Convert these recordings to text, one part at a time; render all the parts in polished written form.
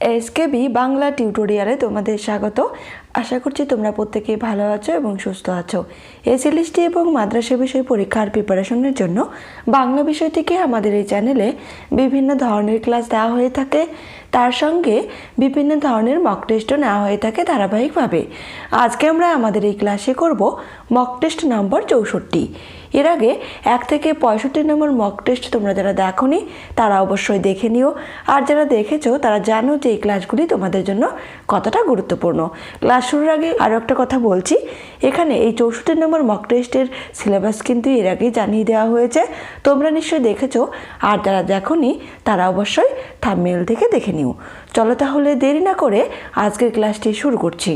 SKB Bangla টিউটোরিয়ালে তোমাদের স্বাগত। আশা করছি তোমরা প্রত্যেকেই ভালো আছো এবং সুস্থ আছো। এসএলএসটি এবং মাদ্রাসা বিষয় পরীক্ষার প্রিপারেশনের জন্য বাংলা বিষয় থেকে আমাদের এই চ্যানেলে বিভিন্ন ধরনের ক্লাস দেওয়া হয়ে থাকে, তার সঙ্গে বিভিন্ন ধরনের মক টেস্টও নেওয়া হয়ে থাকে ধারাবাহিকভাবে। আজকে আমরা আমাদের এই ক্লাসে করব মক টেস্ট নম্বর 64। এর আগে 1 থেকে 65 নম্বর মক টেস্ট তোমরা যারা দেখোনি তারা অবশ্যই দেখে নিও, আর যারা দেখেছো তারা জানো যে এই ক্লাসগুলি তোমাদের জন্য কতটা গুরুত্বপূর্ণ। ক্লাস শুরুর আগে আরও একটা কথা বলছি, এখানে এই 64 নম্বর মক টেস্টের সিলেবাস কিন্তু এর আগেই জানিয়ে দেওয়া হয়েছে, তোমরা নিশ্চয়ই দেখেছো, আর যারা দেখোনি তারা অবশ্যই থাম্বনেল থেকে দেখে নিও। চলো তাহলে দেরি না করে আজকের ক্লাসটি শুরু করছি।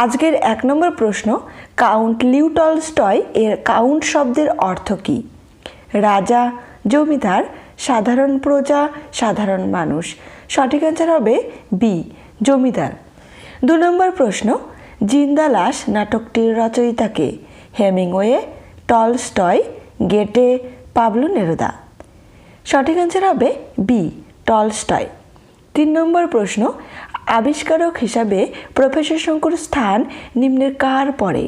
আজকের 1 নম্বর প্রশ্ন, কাউন্ট লিউ টলস্টয় এর কাউন্ট শব্দের অর্থ কী? রাজা, জমিদার, সাধারণ প্রজা, সাধারণ মানুষ। সঠিক অ্যান্সার হবে বি, জমিদার। 2 নম্বর প্রশ্ন, জিন্দা লাশ নাটকটির রচয়িতা কে? হেমিংওয়ে, টলস্টয়, গেটে, পাবলো নেরুদা। সঠিক অ্যান্সার হবে বি, টলস্টয়। 3 নম্বর প্রশ্ন, আবিষ্কারক হিসাবে প্রফেসর শঙ্কুর স্থান নিম্নের কার পরে?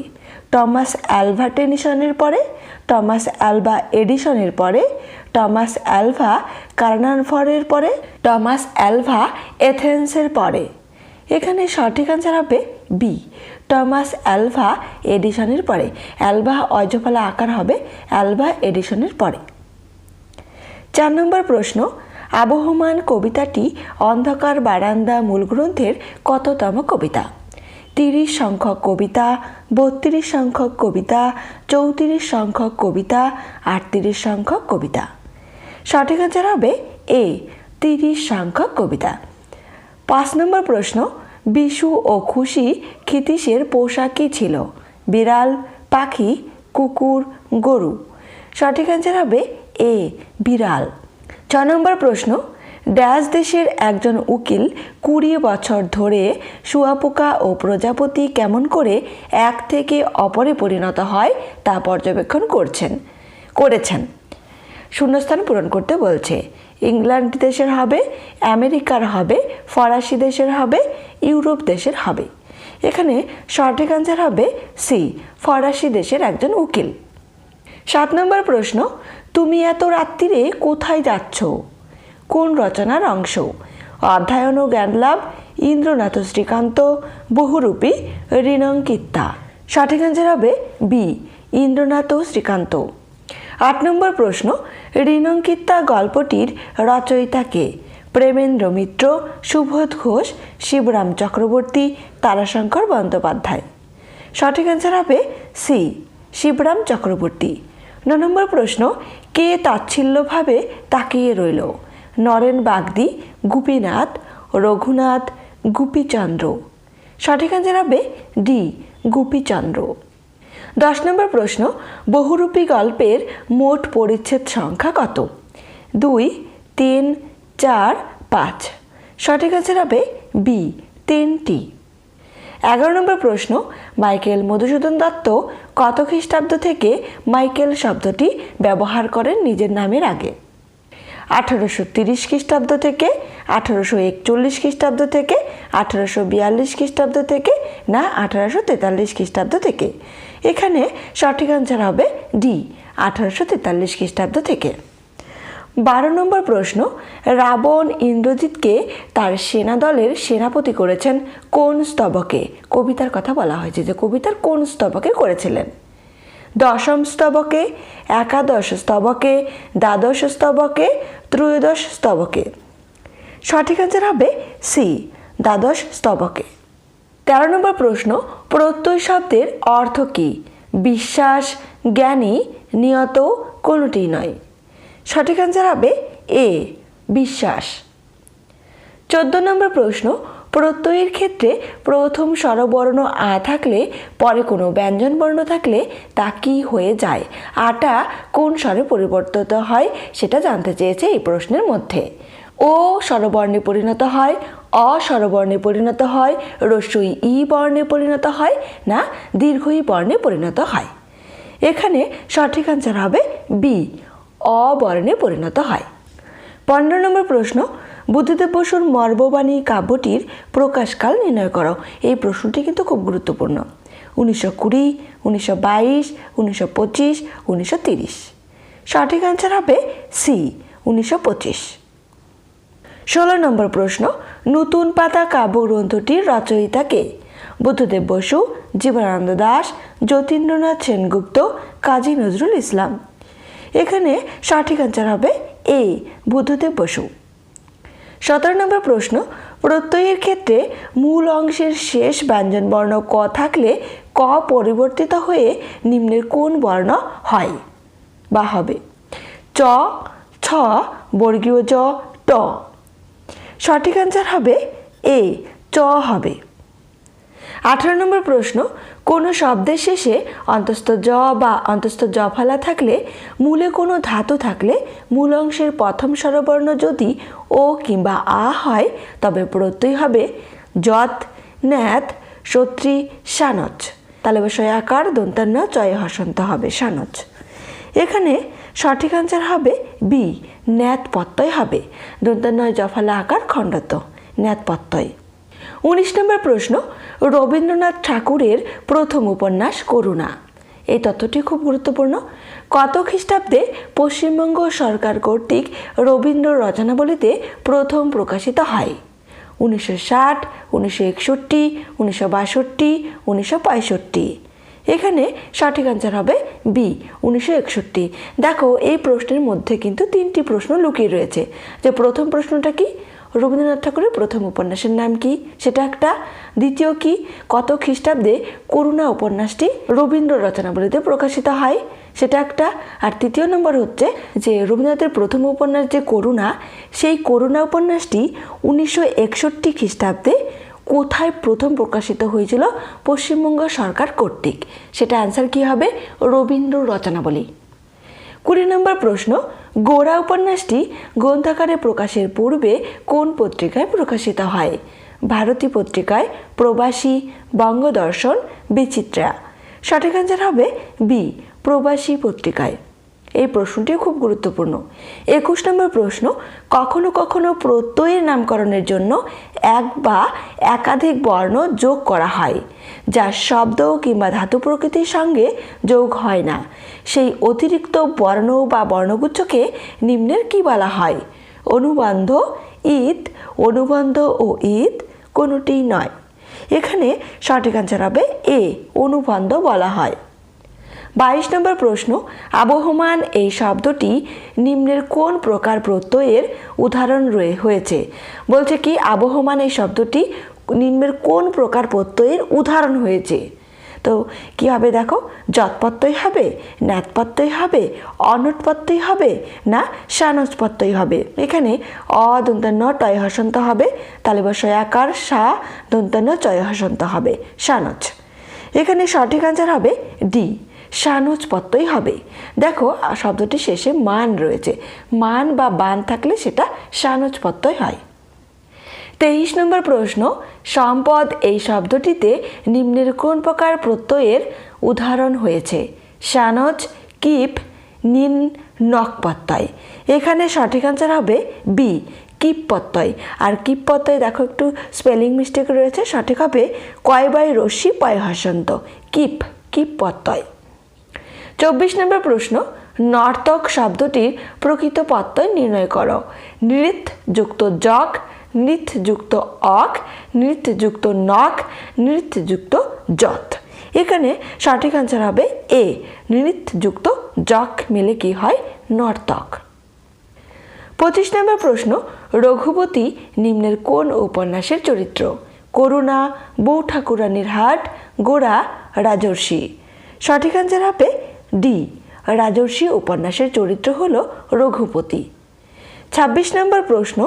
টমাস অ্যালভা টেনিসনের পরে, টমাস অ্যালভা এডিসনের পরে, টমাস অ্যালভা কার্নানফরের পরে, টমাস অ্যালভা এথেন্সের পরে। এখানে সঠিক অ্যান্সার হবে বি, টমাস অ্যালভা এডিসনের পরে। অ্যালভা অজফলা আকার হবে অ্যালভা এডিসনের পরে। 4 নম্বর প্রশ্ন, আবহমান কবিতাটি অন্ধকার বারান্দা মূল গ্রন্থের কততম কবিতা? 30 সংখ্যক কবিতা, 32 সংখ্যক কবিতা, 34 সংখ্যক কবিতা, 38 সংখ্যক কবিতা। সঠিক অ্যান্সার হবে এ, 30 সংখ্যক কবিতা। 5 নম্বর প্রশ্ন, বিশু ও খুশি ক্ষিতীশের পোশাক কী ছিল? বিড়াল, পাখি, কুকুর, গরু। সঠিক অ্যান্সার হবে এ, বিড়াল। 6 নম্বর প্রশ্ন, ড্যাশ দেশের একজন উকিল 20 বছর ধরে শুঁয়াপোকা ও প্রজাপতি কেমন করে এক থেকে অপরে পরিণত হয় তা পর্যবেক্ষণ করেছেন। শূন্যস্থান পূরণ করতে বলছে। ইংল্যান্ড দেশের হবে, আমেরিকার হবে, ফরাসি দেশের হবে, ইউরোপ দেশের হবে। এখানে সঠিক অ্যান্সার হবে সি, ফরাসি দেশের একজন উকিল। 7 নম্বর প্রশ্ন, তুমি এত রাত্রিরে কোথায় যাচ্ছ? কোন রচনার অংশ? অধ্যয়ন ও জ্ঞানলাভ, ইন্দ্রনাথ শ্রীকান্ত, বহুরূপী, ঋণঙ্কিতা। সঠিক অ্যান্সার হবে বি, ইন্দ্রনাথ শ্রীকান্ত। 8 নম্বর প্রশ্ন, ঋণঙ্কিতা গল্পটির রচয়িতা কে? প্রেমেন্দ্র মিত্র, সুবোধ ঘোষ, শিবরাম চক্রবর্তী, তারাশঙ্কর বন্দ্যোপাধ্যায়। সঠিক অ্যান্সার হবে সি, শিবরাম চক্রবর্তী। 9 নম্বর প্রশ্ন, কে তাচ্ছিল্যভাবে তাকিয়ে রইল? নরেন বাগদি, গোপীনাথ, রঘুনাথ, গোপীচন্দ্র। সঠিক অ্যান্সার হবে ডি, গোপীচন্দ্র। 10 নম্বর প্রশ্ন, বহুরূপী গল্পের মোট পরিচ্ছেদ সংখ্যা কত? 2, 3, 4, 5। সঠিক অ্যান্সার হবে বি, 3টি। 11 নম্বর প্রশ্ন, মাইকেল মধুসূদন দত্ত কত খ্রিস্টাব্দ থেকে মাইকেল শব্দটি ব্যবহার করেন নিজের নামের আগে? 1830 খ্রিস্টাব্দ থেকে, 1841 খ্রিস্টাব্দ থেকে, 1842 খ্রিস্টাব্দ থেকে, না 1843 খ্রিস্টাব্দ থেকে? এখানে সঠিক অ্যান্সার হবে ডি, 1843 খ্রিস্টাব্দ থেকে। 12 নম্বর প্রশ্ন, রাবণ ইন্দ্রজিৎকে তার সেনাদলের সেনাপতি করেছেন কোন স্তবকে? কবিতার কথা বলা হয়েছে যে কবিতার কোন স্তবকে করেছিলেন? 10ম স্তবকে, 11 স্তবকে, 12 স্তবকে, 13 স্তবকে। সঠিক অ্যান্সার হবে সি, 12 স্তবকে। 13 নম্বর প্রশ্ন, প্রত্যয় শব্দের অর্থ কী? বিশ্বাস, জ্ঞানী, নিয়ত, কোনোটি নয়। সঠিক অ্যান্সার হবে এ, বিশ্বাস। 14 নম্বর প্রশ্ন, প্রত্যয়ের ক্ষেত্রে প্রথম স্বরবর্ণ আ থাকলে পরে কোনো ব্যঞ্জন বর্ণ থাকলে তা কি হয়ে যায়? আটা কোন স্বরে পরিবর্তিত হয় সেটা জানতে চেয়েছে এই প্রশ্নের মধ্যে। ও স্বরবর্ণে পরিণত হয়, অ স্বরবর্ণে পরিণত হয়, রস্যই ই বর্ণে পরিণত হয়, না দীর্ঘই বর্ণে পরিণত হয়? এখানে সঠিক অ্যান্সার হবে বি, অ বর্ণে পরিণত হয়। 15 নম্বর প্রশ্ন, বুদ্ধদেব বসুর মর্মবাণী কাব্যটির প্রকাশকাল নির্ণয় করো। এই প্রশ্নটি কিন্তু খুব গুরুত্বপূর্ণ। 1920, 1922, 1925, 1930। সঠিক অ্যান্সার হবে সি, 1925। 16 নম্বর প্রশ্ন, নতুন পাতা কাব্যগ্রন্থটির রচয়িতা কে? বুদ্ধদেব বসু, জীবনানন্দ দাশ, যতীন্দ্রনাথ সেনগুপ্ত, কাজী নজরুল ইসলাম। এখানে সঠিক অ্যান্সার হবে এ, বুদ্ধদেব বসু। 17 নম্বর প্রশ্ন, প্রত্যয়ের ক্ষেত্রে মূল অংশের শেষ ব্যঞ্জনবর্ণ ক থাকলে ক পরিবর্তিত হয়ে নিম্নের কোন বর্ণ হয় বা হবে? চ, ছ, বর্গীয় জ, ট। সঠিক অ্যান্সার হবে এ, চ হবে। 18 নম্বর প্রশ্ন, কোনো শব্দের শেষে অন্তস্থ জ বা অন্তস্থ জ ফলা থাকলে মূলে কোনো ধাতু থাকলে মূল অংশের প্রথম স্বরবর্ণ যদি ও কিংবা আ হয় তবে প্রত্যয় হবে যৎ, ন্যাত, সত্রী, সানচ। তাহলে বসয় আকার দন্তান্ন চয় হসন্ত হবে সানচ। এখানে সঠিক অ্যান্সার হবে বি, ন্যাত প্রত্যয় হবে। দন্তান্ন জফলা আকার খণ্ডত, ন্যাত প্রত্যয়। 19 নম্বর প্রশ্ন, রবীন্দ্রনাথ ঠাকুরের প্রথম উপন্যাস করুণা। এই তথ্যটি খুব গুরুত্বপূর্ণ। কত খ্রিস্টাব্দে পশ্চিমবঙ্গ সরকার কর্তৃক রবীন্দ্র রচনাবলীতে প্রথম প্রকাশিত হয়? 1960, 1961, 1962, 1965। এখানে সঠিক অ্যান্সার হবে বি, 1961। দেখো, এই প্রশ্নের মধ্যে কিন্তু 3টি প্রশ্ন লুকিয়ে রয়েছে। যে প্রথম প্রশ্নটা কি, রবীন্দ্রনাথ ঠাকুরের প্রথম উপন্যাসের নাম কি, সেটা একটা। দ্বিতীয় কি, কত খ্রিস্টাব্দে করুণা উপন্যাসটি রবীন্দ্র রচনাবলীতে প্রকাশিত হয়, সেটা একটা। আর তৃতীয় নম্বর হচ্ছে যে রবীন্দ্রনাথের প্রথম উপন্যাস যে করুণা, সেই করুণা উপন্যাসটি 1961 খ্রিস্টাব্দে কোথায় প্রথম প্রকাশিত হয়েছিল পশ্চিমবঙ্গ সরকার কর্তৃক, সেটা অ্যান্সার কি হবে? রবীন্দ্র রচনাবলী। 20 নম্বর প্রশ্ন, গোরা উপন্যাসটি গ্রন্থাকারে প্রকাশের পূর্বে কোন পত্রিকায় প্রকাশিত হয়? ভারতী পত্রিকায়, প্রবাসী, বঙ্গদর্শন, বিচিত্রা। সঠিক অ্যান্সার হবে বি, প্রবাসী পত্রিকায়। এই প্রশ্নটিও খুব গুরুত্বপূর্ণ। 21 নম্বর প্রশ্ন, কখনো কখনো প্রত্যয়ের নামকরণের জন্য এক বা একাধিক বর্ণ যোগ করা হয় যা শব্দ কিংবা ধাতু প্রকৃতির সঙ্গে যোগ হয় না। সেই অতিরিক্ত বর্ণ বা বর্ণগুচ্ছকে নিম্নের কি বলা হয়? অনুবন্ধ, ঈদ, অনুবন্ধ ও ঈদ কোনোটিই নয়। এখানে সঠিক অ্যান্সার হবে এ, অনুবন্ধ বলা হয়। 22 নম্বর প্রশ্ন, আবহমান এই শব্দটি নিম্নের কোন প্রকার প্রত্যয়ের উদাহরণ হয়েছে? বলছে কি আবহমান এই শব্দটি নিম্নের কোন প্রকার প্রত্যয়ের উদাহরণ হয়েছে? তো কি হবে দেখো, যৎ প্রত্যয় হবে, ন্যাত প্রত্যয় হবে, অনুট প্রত্যয় হবে না সানচ প্রত্যয় হবে? এখানে অ দন্তান্ন টয় হসন্ত হবে, তাহলে বসয় আকার সা দন্তান্ন চয় হসন্ত হবে সানচ। এখানে সঠিক অ্যান্সার হবে ডি, সানচ প্রত্যয় হবে। দেখো, শব্দটি শেষে মান রয়েছে, মান বা বান থাকলে সেটা সানচ প্রত্যয় হয়। 23 নম্বর প্রশ্ন, সম্পদ এই শব্দটিতে নিম্নের কোন প্রকার প্রত্যয়ের উদাহরণ হয়েছে? সানচ, কিপ, নিন, নক প্রত্যয়। এখানে সঠিক অ্যান্সার হবে বি, কিপ প্রত্যয়। আর কিপ প্রত্যয় দেখো একটু স্পেলিং মিস্টেক রয়েছে, সঠিক হবে কয় বাই রশ্মি পয় হসন্ত, কিপ, কিপ প্রত্যয়। 24 নম্বর প্রশ্ন, নর্তক শব্দটির প্রকৃত প্রত্যয় নির্ণয় করো। নৃত যুক্ত জক, নৃত যুক্ত অক, নৃত যুক্ত নক, নৃত যুক্ত যত। এখানে সঠিক অ্যান্সার হবে এ, নৃত যুক্ত জক মিলে কি হয়? নর্তক। 25 নম্বর প্রশ্ন, রঘুপতি নিম্নের কোন উপন্যাসের চরিত্র? করুণা, বউ ঠাকুরানীর হাট, গোরা, রাজর্ষি। সঠিক অ্যান্সার হবে ডি, রাজর্ষি উপন্যাসের চরিত্র হলো রঘুপতি। 26 নম্বর প্রশ্ন,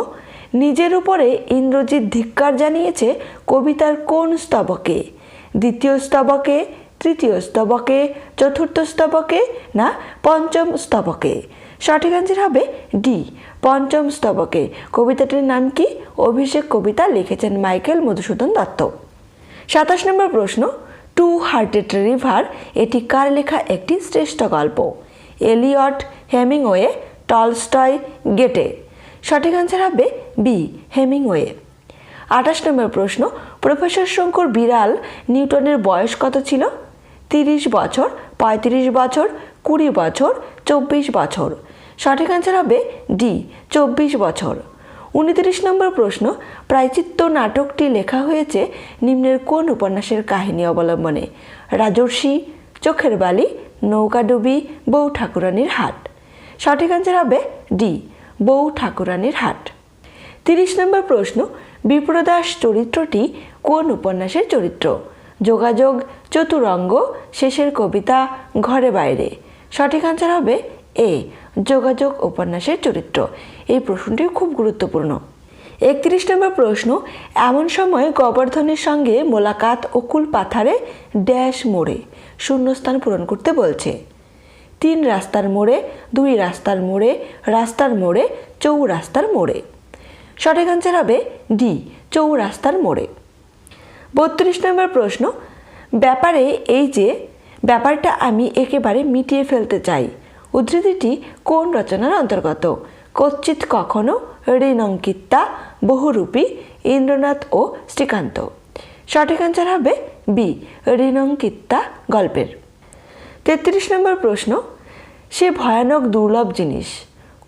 নিজের উপরে ইন্দ্রজিৎ ধিক্কার জানিয়েছে কবিতার কোন স্তবকে? দ্বিতীয় স্তবকে, তৃতীয় স্তবকে, চতুর্থ স্তবকে না পঞ্চম স্তবকে? সঠিক অ্যান্সার হবে ডি, পঞ্চম স্তবকে। কবিতাটির নাম কি? অভিষেক কবিতা, লিখেছেন মাইকেল মধুসূদন দত্ত। 27 নম্বর প্রশ্ন, টু হার্টেড রিভার এটি কার লেখা একটি শ্রেষ্ঠ গল্প? এলিয়ট, হেমিংওয়ে, টলস্টয়, গেটে। সঠিক আনসার হবে বি হেমিংওয়ে। 28 নম্বর প্রশ্ন, প্রফেসর শঙ্কুর বিড়াল নিউটনের বয়স কত ছিল? 30 বছর, 35 বছর, 20 বছর, 24 বছর। সঠিক আনসার হবে ডি 24 বছর। 29 নম্বর প্রশ্ন, প্রায়চিত্ত নাটকটি লেখা হয়েছে নিম্নের কোন উপন্যাসের কাহিনী অবলম্বনে? রাজর্ষি, চোখের বালি, নৌকাডুবি, বউ ঠাকুরানীর হাট। সঠিক আনসার হবে ডি বউ ঠাকুরানীর হাট। 30 নম্বর প্রশ্ন, বিপ্রদাস চরিত্রটি কোন উপন্যাসের চরিত্র? যোগাযোগ, চতুরঙ্গ, শেষের কবিতা, ঘরে বাইরে। সঠিক আনসার হবে এ যোগাযোগ উপন্যাসের চরিত্র। এই প্রশ্নটি খুব গুরুত্বপূর্ণ। 31 নম্বর প্রশ্ন, এমন সময় গোবর্ধনের সঙ্গে মোলাকাত অকুল পাথারে ড্যাশ মোড়ে শূন্যস্থান পূরণ করতে বলছে। 3 রাস্তার মোড়ে, 2 রাস্তার মোড়ে, রাস্তার মোড়ে, চৌরাস্তার মোড়ে। সঠিক আনসার হবে ডি চৌরাস্তার মোড়ে। 32 নম্বর প্রশ্ন, ব্যাপারে এই যে ব্যাপারটা আমি একেবারে মিটিয়ে ফেলতে চাই উদ্ধৃতিটি কোন রচনার অন্তর্গত? কচ্চিৎ কখনো, ঋণঙ্কিতা, বহুরূপী, ইন্দ্রনাথ ও শ্রীকান্ত। সঠিক আনসার হবে বি ঋণঙ্কিতা গল্পের। 33 নম্বর প্রশ্ন, সে ভয়ানক দুর্লভ জিনিস,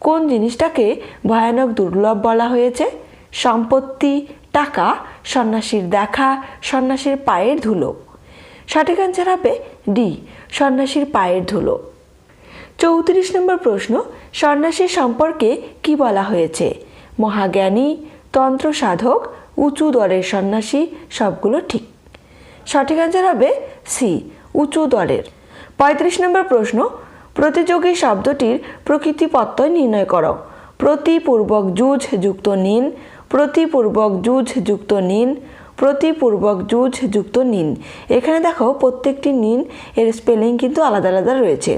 কোন জিনিসটাকে ভয়ানক দুর্লভ বলা হয়েছে? সম্পত্তি, টাকা, সন্ন্যাসীর দেখা, সন্ন্যাসীর পায়ের ধুলো। সঠিক আনসার হবে ডি সন্ন্যাসীর পায়ের ধুলো। 34 নম্বর প্রশ্ন, সন্ন্যাসীর সম্পর্কে কি বলা হয়েছে? মহাজ্ঞানী, তন্ত্র সাধক, উঁচু দরের সন্ন্যাসী, সবগুলো ঠিক। সঠিক আনসার হবে সি উঁচু দরের। 35 নম্বর প্রশ্ন, প্রতিযোগী শব্দটির প্রকৃতিপত্তয় নির্ণয় করো। প্রতিপূর্বক যুজ যুক্ত নিন, প্রতিপূর্বক যুজ যুক্ত নিন, প্রতিপূর্বক যুজ যুক্ত নিন। এখানে দেখো প্রত্যেকটি নিন এর স্পেলিং কিন্তু আলাদা আলাদা রয়েছে।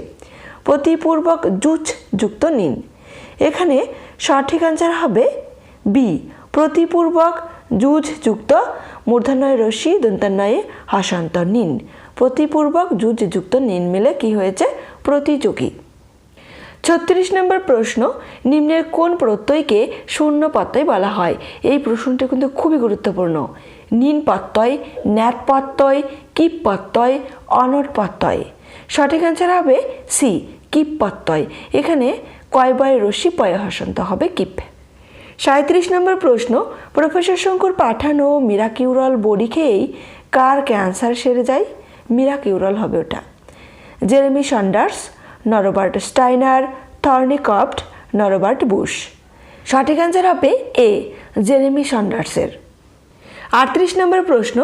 প্রতিপূর্বক যুজ যুক্ত নিন, এখানে সঠিক আনসার হবে বি প্রতিপূর্বক যুজ যুক্ত মূর্ধন্যয় রশ্মি দন্তান্বয়ে হসান্ত নিন। প্রতিপূর্বক যুজ যুক্ত নিন মিলে কি হয়েছে? প্রতিযোগী। 36 নম্বর প্রশ্ন, নিম্নের কোন প্রত্যয়কে শূন্য প্রত্যয় বলা হয়? এই প্রশ্নটি কিন্তু খুবই গুরুত্বপূর্ণ। নিন প্রত্যয়, ন্যাত প্রত্যয়, কিপ প্রত্যয়, অনট প্রত্যয়। সঠিক আনসার হবে সি কিপ প্রত্যয়। এখানে কয় বয় রশ্মি পয় হসান্ত হবে কিপ। 37 নম্বর প্রশ্ন, প্রফেসর শঙ্কুর পাঠানো মিরাকিউরল বড়ি খেয়েই কার ক্যান্সার সেরে যায়? মিরাকিউরল হবে ওটা। Jeremy Saunders, Norbert Steiner, Thornicroft, Norbert Bush. সঠিক আনসার হবে এ জেরেমি সন্ডার্সের। 38 নম্বর প্রশ্ন,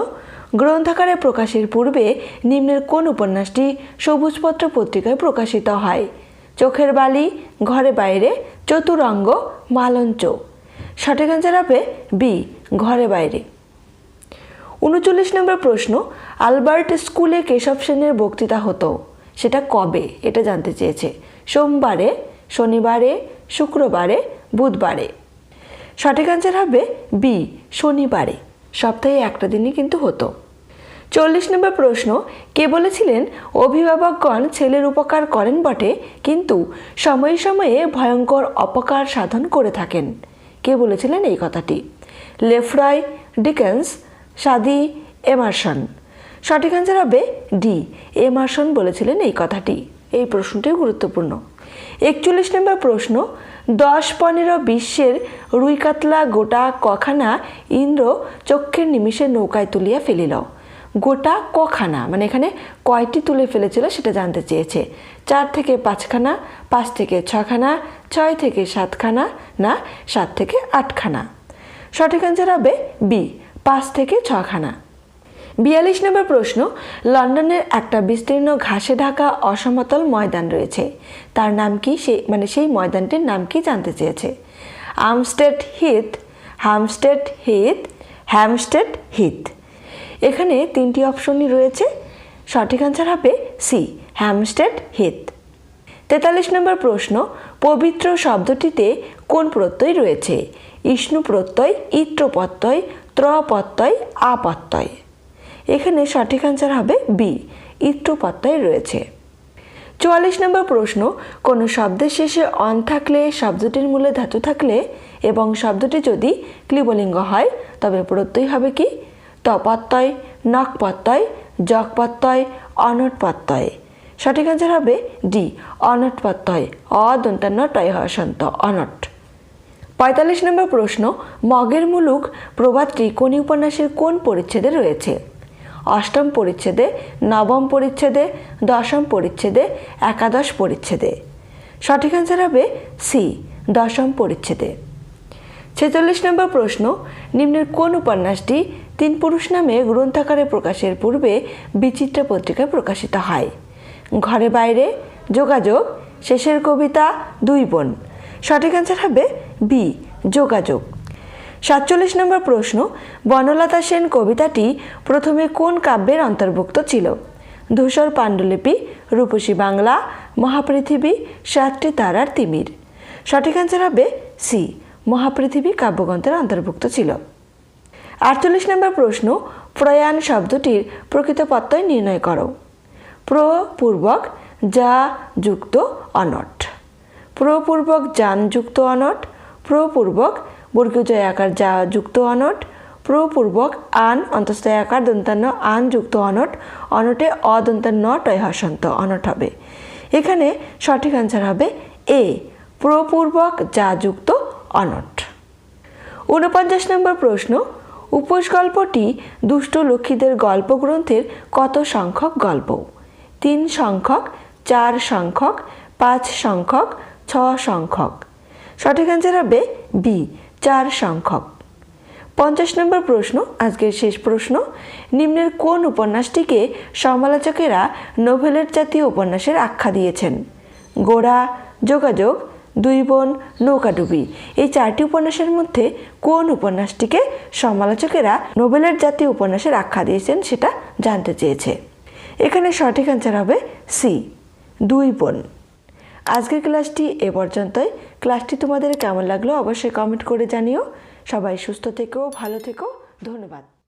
গ্রন্থাকারে প্রকাশের পূর্বে নিম্নের কোন উপন্যাসটি সবুজপত্র পত্রিকায় প্রকাশিত হয়? চোখের বালি, ঘরে বাইরে, চতুরঙ্গ, মালঞ্চ। সঠিক আনসার হবে বি ঘরে বাইরে। 39 নম্বর প্রশ্ন, আলবার্ট স্কুলে কেশব সেনের বক্তৃতা হতো, সেটা কবে? এটা জানতে চেয়েছে। সোমবারে, শনিবারে, শুক্রবারে, বুধবারে। সঠিক আনসার হবে বি শনিবারে। সপ্তাহে একটা দিনই কিন্তু হতো। 40 নম্বর প্রশ্ন, কে বলেছিলেন অভিভাবকগণ ছেলের উপকার করেন বটে কিন্তু সময়ে সময়ে ভয়ঙ্কর অপকার সাধন করে থাকেন? কে বলেছিলেন এই কথাটি? লেফ্রয়, ডিকেন্স, সাদি, এমারসন। সঠিক আনসার হবে ডি এমারসন বলেছিলেন এই কথাটি। এই প্রশ্নটি গুরুত্বপূর্ণ। 41 নম্বর প্রশ্ন, 10-15 বিশ্বের রুই কাতলা গোটা কখানা ইন্দ্র চক্ষের নিমিষে নৌকায় তুলিয়া ফেলিল। গোটা কখানা মানে এখানে কয়টি তুলে ফেলেছিল সেটা জানতে চেয়েছে। 4 থেকে 5 খানা, 5 থেকে 6 খানা, 6 থেকে 7 খানা, না 7 থেকে 8 খানা। সঠিক আনসার হবে বি 5 থেকে 6 খানা। 42 নম্বর প্রশ্ন, লন্ডনের একটা বিস্তীর্ণ ঘাসে ঢাকা অসমতল ময়দান রয়েছে, তার নাম কি? সেই ময়দানটির নাম কি জানতে চেয়েছে। Amstead Heath, Hampstead Heath, Hampstead Heath. এখানে 3টি অপশনই রয়েছে। সঠিক আনসার হবে সি হ্যামস্টেড হিথ। 43 নম্বর প্রশ্ন, পবিত্র শব্দটিতে কোন প্রত্যয় রয়েছে? ইষ্ণু প্রত্যয়, ইত্র প্রত্যয়, ত্র প্রত্যয়, আ প্রত্যয়। এখানে সঠিক আনসার হবে বি ইত্র প্রত্যয় রয়েছে। 44 নম্বর প্রশ্ন, কোনো শব্দের শেষে অন থাকলে শব্দটির মূলে ধাতু থাকলে এবং শব্দটি যদি ক্লিবলিঙ্গ হয় তবে প্রত্যয় হবে কি তপত্যয়, নক প্রত্যয়, যক প্রত্যয়, অনট প্রত্যয়। সঠিক অ্যান্সার হবে ডি অনট প্রত্যয়, অদন্তান্ন টয় হর্ষন্ত অনট। ৪৫ নম্বর প্রশ্ন, মগের মুলুক প্রবাদটি কোন উপন্যাসের কোন পরিচ্ছেদে রয়েছে? অষ্টম পরিচ্ছেদে, নবম পরিচ্ছেদে, দশম পরিচ্ছেদে, একাদশ পরিচ্ছেদে। সঠিক অ্যান্সার হবে সি দশম পরিচ্ছেদে। ৪৬ নম্বর প্রশ্ন, নিম্নের কোন উপন্যাসটি তিন পুরুষ নামে গ্রন্থাকারে প্রকাশের পূর্বে বিচিত্রা পত্রিকায় প্রকাশিত হয়? ঘরে বাইরে, যোগাযোগ, শেষের কবিতা, দুই বোন। সঠিক অ্যান্সার হবে বি যোগাযোগ। ৪৭ নম্বর প্রশ্ন, বনলতা সেন কবিতাটি প্রথমে কোন কাব্যের অন্তর্ভুক্ত ছিল? ধূসর পাণ্ডুলিপি, রূপসী বাংলা, মহাপৃথিবী, সাতটি তারার তিমির। সঠিক অ্যান্সার হবে সি মহাপৃথিবী কাব্যগ্রন্থের অন্তর্ভুক্ত ছিল। ৪৮ নম্বর প্রশ্ন, প্রয়াণ শব্দটির প্রকৃত প্রত্যয় নির্ণয় করো। প্রপূর্বক যা যুক্ত অনট, প্রপূর্বক যান যুক্ত অনট, প্রপূর্বক বর্গীয় আকার যা যুক্ত অনট, প্রপূর্বক আন অন্তস্থ আকার দন্তান্ন আন যুক্ত অনট, অনটে অদন্তান্ন টয় হর্ষন্ত অনট হবে। এখানে সঠিক অ্যান্সার হবে এ প্রপূর্বক যা যুক্ত অনট। ৪৯ নম্বর প্রশ্ন, উপোস গল্পটি দুষ্ট লক্ষ্মীদের গল্প গ্রন্থের কত সংখ্যক গল্প? ৩ সংখ্যক, ৪ সংখ্যক, ৫ সংখ্যক, ৬ সংখ্যক। সঠিক অ্যান্সার হবে বি ৪ সংখ্যক। ৫০ নম্বর প্রশ্ন, আজকের শেষ প্রশ্ন, নিম্নের কোন উপন্যাসটিকে সমালোচকেরা নোভেলের জাতীয় উপন্যাসের আখ্যা দিয়েছেন? গোড়া, যোগাযোগ, দুই বোন, নৌকাডুবি। এই 4টি উপন্যাসের মধ্যে কোন উপন্যাসটিকে সমালোচকেরা নোবেলের জাতীয় উপন্যাসের আখ্যা দিয়েছেন সেটা জানতে চেয়েছে। এখানে সঠিক অ্যান্সার হবে সি দুই বোন। আজকের ক্লাসটি এ পর্যন্তই। ক্লাসটি তোমাদের কেমন লাগলো অবশ্যই কমেন্ট করে জানিও। সবাই সুস্থ থেকো, ভালো থেকো, ধন্যবাদ।